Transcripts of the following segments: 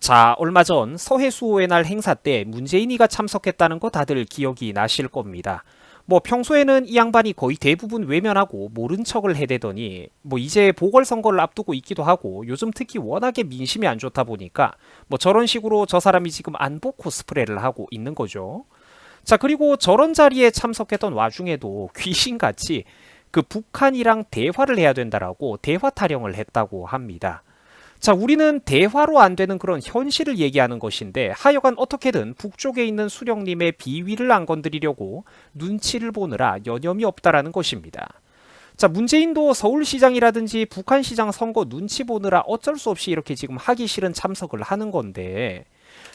자, 얼마 전 서해수호의 날 행사 때 문재인이가 참석했다는 거 다들 기억이 나실 겁니다. 뭐 평소에는 이 양반이 거의 대부분 외면하고 모른 척을 해대더니 뭐 이제 보궐선거를 앞두고 있기도 하고 요즘 특히 워낙에 민심이 안 좋다 보니까 뭐 저런 식으로 저 사람이 지금 안보 코스프레를 하고 있는 거죠. 자, 그리고 저런 자리에 참석했던 와중에도 귀신같이 그 북한이랑 대화를 해야 된다라고 대화 타령을 했다고 합니다. 자, 우리는 대화로 안 되는 그런 현실을 얘기하는 것인데 하여간 어떻게든 북쪽에 있는 수령님의 비위를 안 건드리려고 눈치를 보느라 여념이 없다라는 것입니다. 자, 문재인도 서울시장이라든지 북한시장 선거 눈치 보느라 어쩔 수 없이 이렇게 지금 하기 싫은 참석을 하는 건데,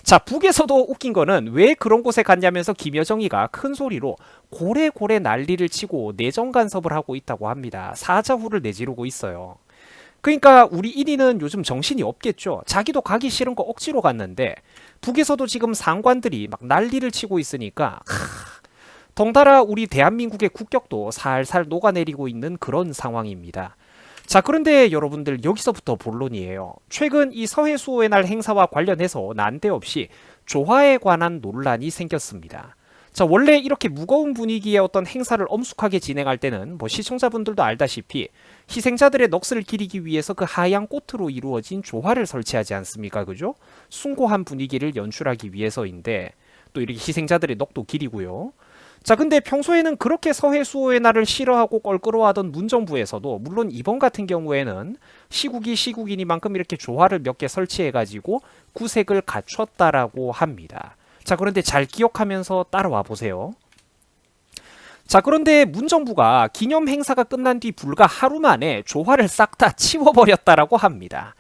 자, 북에서도 웃긴 거는 왜 그런 곳에 갔냐면서 김여정이가 큰 소리로 고래고래 난리를 치고 내정 간섭을 하고 있다고 합니다. 사자후를 내지르고 있어요. 그러니까 우리 1위는 요즘 정신이 없겠죠. 자기도 가기 싫은 거 억지로 갔는데 북에서도 지금 상관들이 막 난리를 치고 있으니까 덩달아 우리 대한민국의 국격도 살살 녹아내리고 있는 그런 상황입니다. 자, 그런데 여러분들 여기서부터 본론이에요. 최근 이 서해수호의 날 행사와 관련해서 난데없이 조화에 관한 논란이 생겼습니다. 자, 원래 이렇게 무거운 분위기의 어떤 행사를 엄숙하게 진행할 때는 뭐 시청자분들도 알다시피 희생자들의 넋을 기리기 위해서 그 하얀 꽃으로 이루어진 조화를 설치하지 않습니까? 그죠? 숭고한 분위기를 연출하기 위해서인데 또 이렇게 희생자들의 넋도 기리고요. 자, 근데 평소에는 그렇게 서해수호의 날을 싫어하고 껄끄러워하던 문정부에서도 물론 이번 같은 경우에는 시국이 시국이니만큼 이렇게 조화를 몇 개 설치해가지고 구색을 갖췄다라고 합니다. 자, 그런데 잘 기억하면서 따라와 보세요. 자, 그런데 문정부가 기념 행사가 끝난 뒤 불과 하루 만에 조화를 싹 다 치워버렸다라고 합니다.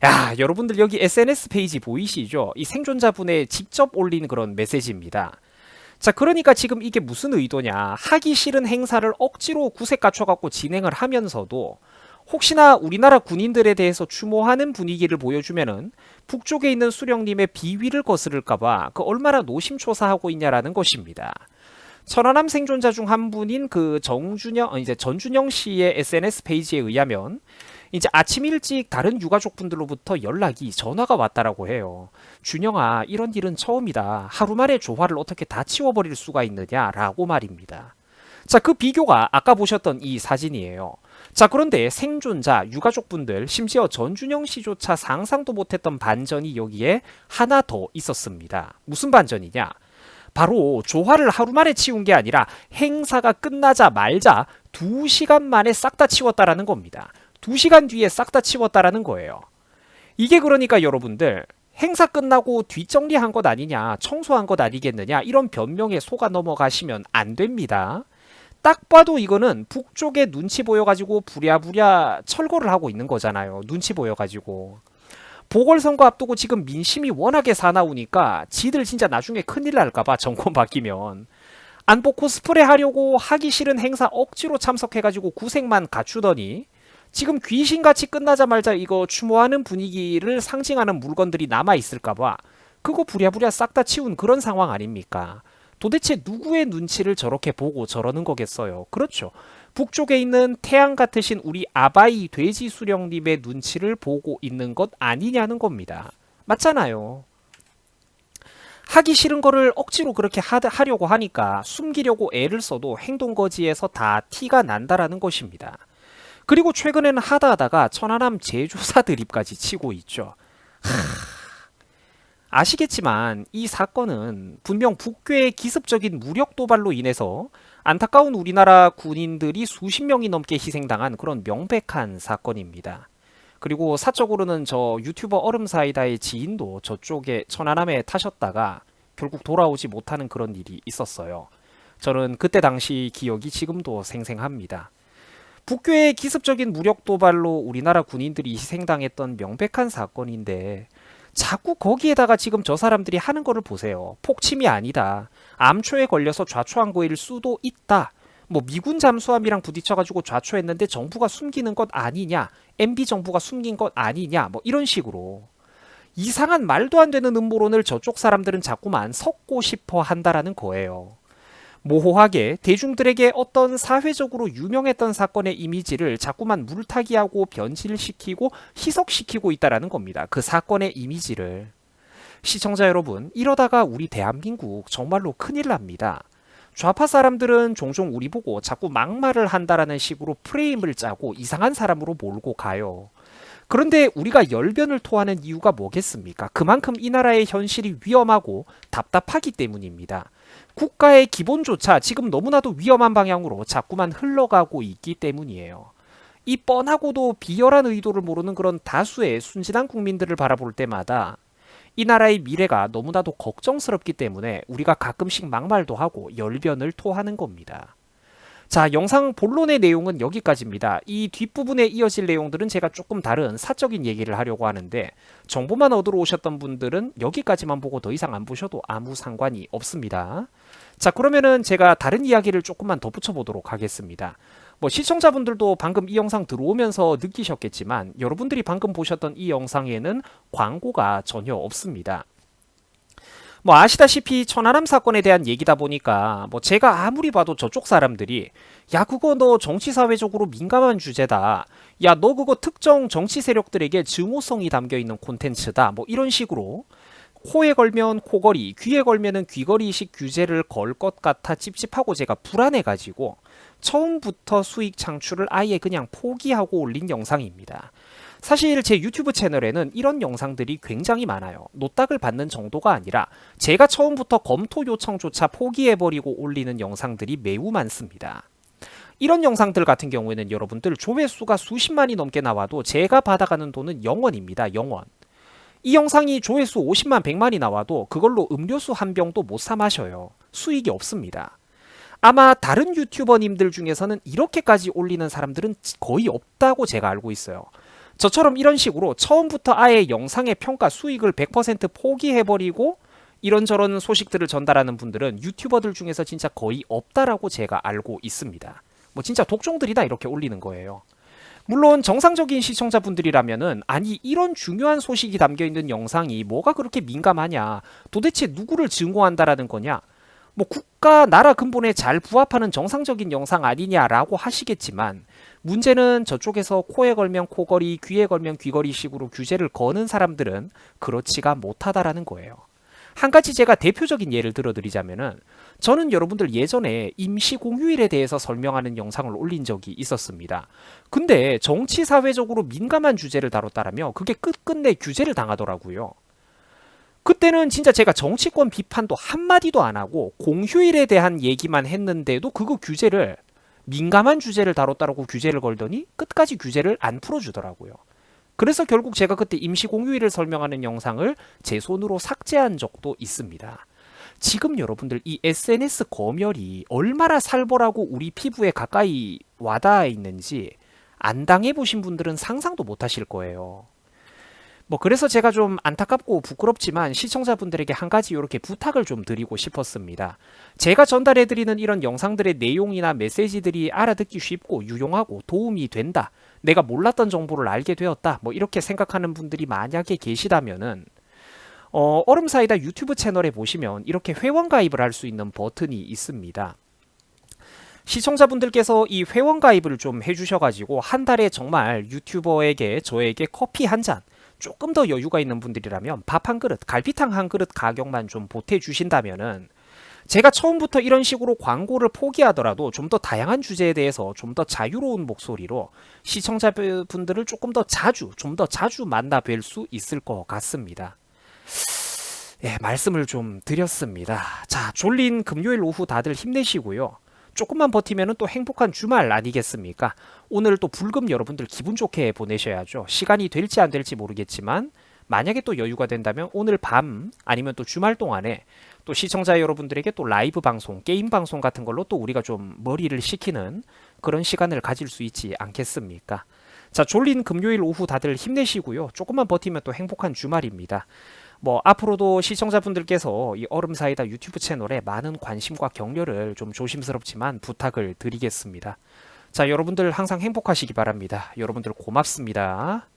야, 여러분들 여기 SNS 페이지 보이시죠? 이 생존자분의 직접 올린 그런 메시지입니다. 자, 그러니까 지금 이게 무슨 의도냐. 하기 싫은 행사를 억지로 구색 갖춰갖고 진행을 하면서도 혹시나 우리나라 군인들에 대해서 추모하는 분위기를 보여주면은 북쪽에 있는 수령님의 비위를 거스를까봐 그 얼마나 노심초사하고 있냐라는 것입니다. 천안함 생존자 중 한 분인 그 전준영 씨의 SNS 페이지에 의하면 이제 아침 일찍 다른 유가족분들로부터 연락이 전화가 왔다라고 해요. 준영아, 이런 일은 처음이다. 하루 만에 조화를 어떻게 다 치워버릴 수가 있느냐라고 말입니다. 자, 그 비교가 아까 보셨던 이 사진이에요. 자, 그런데 생존자, 유가족분들, 심지어 전준영 씨조차 상상도 못했던 반전이 여기에 하나 더 있었습니다. 무슨 반전이냐? 바로 조화를 하루 만에 치운 게 아니라 행사가 끝나자 말자 2시간 만에 싹 다 치웠다라는 겁니다. 2시간 뒤에 싹 다 치웠다라는 거예요. 이게 그러니까 여러분들 행사 끝나고 뒷정리한 것 아니냐, 청소한 것 아니겠느냐 이런 변명에 속아 넘어가시면 안 됩니다. 딱 봐도 이거는 북쪽에 눈치 보여가지고 부랴부랴 철거를 하고 있는 거잖아요. 눈치 보여가지고. 보궐선거 앞두고 지금 민심이 워낙에 사나우니까 지들 진짜 나중에 큰일 날까봐 정권 바뀌면 안보 코스프레 하려고 하기 싫은 행사 억지로 참석해가지고 구색만 갖추더니 지금 귀신같이 끝나자마자 이거 추모하는 분위기를 상징하는 물건들이 남아있을까봐 그거 부랴부랴 싹 다 치운 그런 상황 아닙니까? 도대체 누구의 눈치를 저렇게 보고 저러는 거겠어요? 그렇죠. 북쪽에 있는 태양 같으신 우리 아바이 돼지 수령님의 눈치를 보고 있는 것 아니냐는 겁니다. 맞잖아요. 하기 싫은 거를 억지로 그렇게 하려고 하니까 숨기려고 애를 써도 행동거지에서 다 티가 난다라는 것입니다. 그리고 최근에는 하다하다가 천안함 제조사 드립까지 치고 있죠. 아시겠지만 이 사건은 분명 북괴의 기습적인 무력 도발로 인해서 안타까운 우리나라 군인들이 수십 명이 넘게 희생당한 그런 명백한 사건입니다. 그리고 사적으로는 저 유튜버 얼음사이다의 지인도 저쪽에 천안함에 타셨다가 결국 돌아오지 못하는 그런 일이 있었어요. 저는 그때 당시 기억이 지금도 생생합니다. 북괴의 기습적인 무력 도발로 우리나라 군인들이 희생당했던 명백한 사건인데 자꾸 거기에다가 지금 저 사람들이 하는 거를 보세요. 폭침이 아니다. 암초에 걸려서 좌초한 거일 수도 있다. 뭐 미군 잠수함이랑 부딪혀가지고 좌초했는데 정부가 숨기는 것 아니냐. MB 정부가 숨긴 것 아니냐. 뭐 이런 식으로. 이상한 말도 안 되는 음모론을 저쪽 사람들은 자꾸만 섞고 싶어 한다라는 거예요. 모호하게 대중들에게 어떤 사회적으로 유명했던 사건의 이미지를 자꾸만 물타기하고 변질시키고 희석시키고 있다라는 겁니다. 그 사건의 이미지를. 시청자 여러분, 이러다가 우리 대한민국 정말로 큰일 납니다. 좌파 사람들은 종종 우리 보고 자꾸 막말을 한다라는 식으로 프레임을 짜고 이상한 사람으로 몰고 가요. 그런데 우리가 열변을 토하는 이유가 뭐겠습니까? 그만큼 이 나라의 현실이 위험하고 답답하기 때문입니다. 국가의 기본조차 지금 너무나도 위험한 방향으로 자꾸만 흘러가고 있기 때문이에요. 이 뻔하고도 비열한 의도를 모르는 그런 다수의 순진한 국민들을 바라볼 때마다 이 나라의 미래가 너무나도 걱정스럽기 때문에 우리가 가끔씩 막말도 하고 열변을 토하는 겁니다. 자, 영상 본론의 내용은 여기까지입니다. 이 뒷부분에 이어질 내용들은 제가 조금 다른 사적인 얘기를 하려고 하는데 정보만 얻으러 오셨던 분들은 여기까지만 보고 더 이상 안 보셔도 아무 상관이 없습니다. 자, 그러면은 제가 다른 이야기를 조금만 더 붙여보도록 하겠습니다. 뭐 시청자분들도 방금 이 영상 들어오면서 느끼셨겠지만 여러분들이 방금 보셨던 이 영상에는 광고가 전혀 없습니다. 뭐 아시다시피 천안함 사건에 대한 얘기다 보니까 뭐 제가 아무리 봐도 저쪽 사람들이 야 그거 너 정치사회적으로 민감한 주제다, 야 너 그거 특정 정치 세력들에게 증오성이 담겨있는 콘텐츠다, 뭐 이런 식으로 코에 걸면 코걸이, 귀에 걸면은 귀걸이식 규제를 걸 것 같아 찝찝하고 제가 불안해가지고 처음부터 수익 창출을 아예 그냥 포기하고 올린 영상입니다. 사실 제 유튜브 채널에는 이런 영상들이 굉장히 많아요. 노딱을 받는 정도가 아니라 제가 처음부터 검토 요청조차 포기해버리고 올리는 영상들이 매우 많습니다. 이런 영상들 같은 경우에는 여러분들 조회수가 수십만이 넘게 나와도 제가 받아가는 돈은 0원입니다. 0원. 이 영상이 조회수 50만 100만이 나와도 그걸로 음료수 한 병도 못 사 마셔요. 수익이 없습니다. 아마 다른 유튜버님들 중에서는 이렇게까지 올리는 사람들은 거의 없다고 제가 알고 있어요. 저처럼 이런 식으로 처음부터 아예 영상의 평가 수익을 100% 포기해버리고 이런저런 소식들을 전달하는 분들은 유튜버들 중에서 진짜 거의 없다라고 제가 알고 있습니다. 뭐 진짜 독종들이다 이렇게 올리는 거예요. 물론 정상적인 시청자분들이라면은 아니 이런 중요한 소식이 담겨있는 영상이 뭐가 그렇게 민감하냐, 도대체 누구를 증오한다라는 거냐, 뭐 국가 나라 근본에 잘 부합하는 정상적인 영상 아니냐라고 하시겠지만 문제는 저쪽에서 코에 걸면 코걸이, 귀에 걸면 귀걸이 식으로 규제를 거는 사람들은 그렇지가 못하다라는 거예요. 한 가지 제가 대표적인 예를 들어드리자면은 저는 여러분들 예전에 임시공휴일에 대해서 설명하는 영상을 올린 적이 있었습니다. 근데 정치사회적으로 민감한 주제를 다뤘다라며 그게 끝끝내 규제를 당하더라고요. 그때는 진짜 제가 정치권 비판도 한마디도 안 하고 공휴일에 대한 얘기만 했는데도 그거 규제를, 민감한 주제를 다뤘다라고 규제를 걸더니 끝까지 규제를 안 풀어주더라고요. 그래서 결국 제가 그때 임시공휴일을 설명하는 영상을 제 손으로 삭제한 적도 있습니다. 지금 여러분들 이 SNS 검열이 얼마나 살벌하고 우리 피부에 가까이 와닿아 있는지 안 당해보신 분들은 상상도 못하실 거예요. 뭐 그래서 제가 좀 안타깝고 부끄럽지만 시청자분들에게 한 가지 이렇게 부탁을 좀 드리고 싶었습니다. 제가 전달해드리는 이런 영상들의 내용이나 메시지들이 알아듣기 쉽고 유용하고 도움이 된다, 내가 몰랐던 정보를 알게 되었다, 뭐 이렇게 생각하는 분들이 만약에 계시다면은 얼음사이다 유튜브 채널에 보시면 이렇게 회원 가입을 할 수 있는 버튼이 있습니다. 시청자분들께서 이 회원 가입을 좀 해주셔가지고 한 달에 정말 유튜버에게 저에게 커피 한 잔, 조금 더 여유가 있는 분들이라면 밥 한 그릇, 갈비탕 한 그릇 가격만 좀 보태주신다면은 제가 처음부터 이런 식으로 광고를 포기하더라도 좀 더 다양한 주제에 대해서 좀 더 자유로운 목소리로 시청자분들을 조금 더 자주, 좀 더 자주 만나 뵐 수 있을 것 같습니다. 예, 말씀을 좀 드렸습니다. 자, 졸린 금요일 오후 다들 힘내시고요. 조금만 버티면 또 행복한 주말 아니겠습니까? 오늘 또 불금 여러분들 기분 좋게 보내셔야죠. 시간이 될지 안 될지 모르겠지만 만약에 또 여유가 된다면 오늘 밤 아니면 또 주말 동안에 또 시청자 여러분들에게 또 라이브 방송, 게임 방송 같은 걸로 또 우리가 좀 머리를 식히는 그런 시간을 가질 수 있지 않겠습니까? 자, 졸린 금요일 오후 다들 힘내시고요. 조금만 버티면 또 행복한 주말입니다. 뭐 앞으로도 시청자분들께서 이 얼음사이다 유튜브 채널에 많은 관심과 격려를 좀 조심스럽지만 부탁을 드리겠습니다. 자, 여러분들 항상 행복하시기 바랍니다. 여러분들 고맙습니다.